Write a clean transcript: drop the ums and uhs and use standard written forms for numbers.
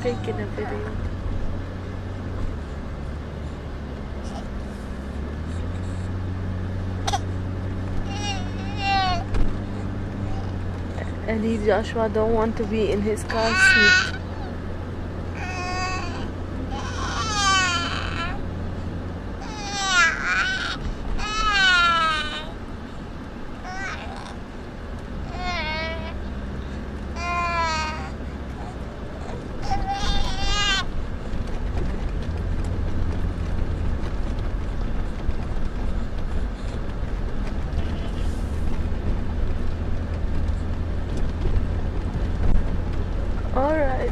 taking a video. And Joshua don't want to be in his car seat. All right.